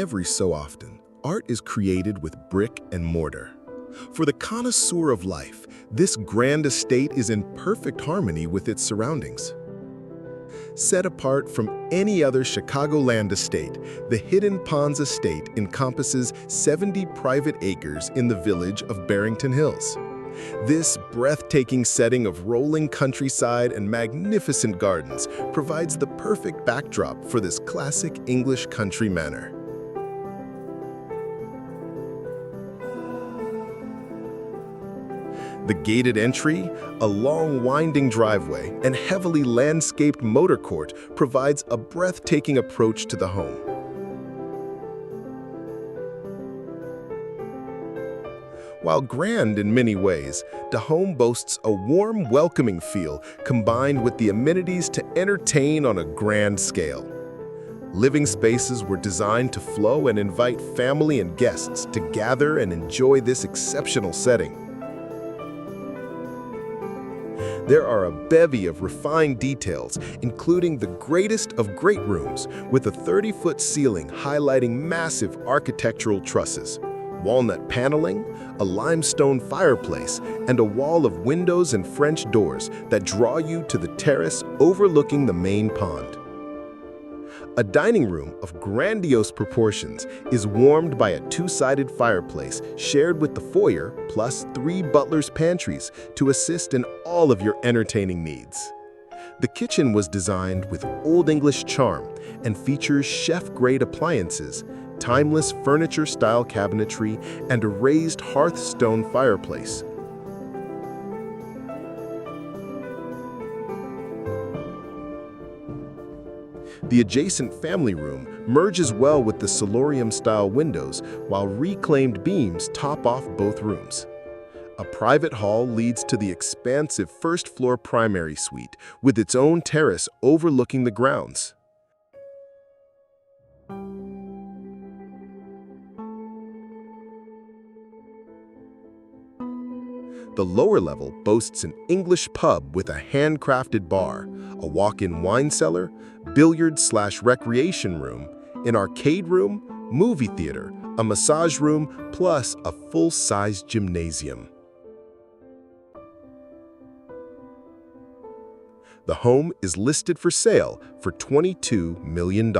Every so often, art is created with brick and mortar. For the connoisseur of life, this grand estate is in perfect harmony with its surroundings. Set apart from any other Chicagoland estate, the Hidden Ponds Estate encompasses 70 private acres in the village of Barrington Hills. This breathtaking setting of rolling countryside and magnificent gardens provides the perfect backdrop for this classic English country manor. The gated entry, a long winding driveway, and heavily landscaped motor court provides a breathtaking approach to the home. While grand in many ways, the home boasts a warm, welcoming feel combined with the amenities to entertain on a grand scale. Living spaces were designed to flow and invite family and guests to gather and enjoy this exceptional setting. There are a bevy of refined details, including the greatest of great rooms, with a 30-foot ceiling highlighting massive architectural trusses, walnut paneling, a limestone fireplace, and a wall of windows and French doors that draw you to the terrace overlooking the main pond. A dining room of grandiose proportions is warmed by a two-sided fireplace shared with the foyer, plus 3 butler's pantries to assist in all of your entertaining needs. The kitchen was designed with Old English charm and features chef-grade appliances, timeless furniture-style cabinetry, and a raised hearthstone fireplace. The adjacent family room merges well with the solarium-style windows, while reclaimed beams top off both rooms. A private hall leads to the expansive first-floor primary suite, with its own terrace overlooking the grounds. The lower level boasts an English pub with a handcrafted bar, a walk-in wine cellar, billiard/recreation room, an arcade room, movie theater, a massage room, plus a full-size gymnasium. The home is listed for sale for $22 million.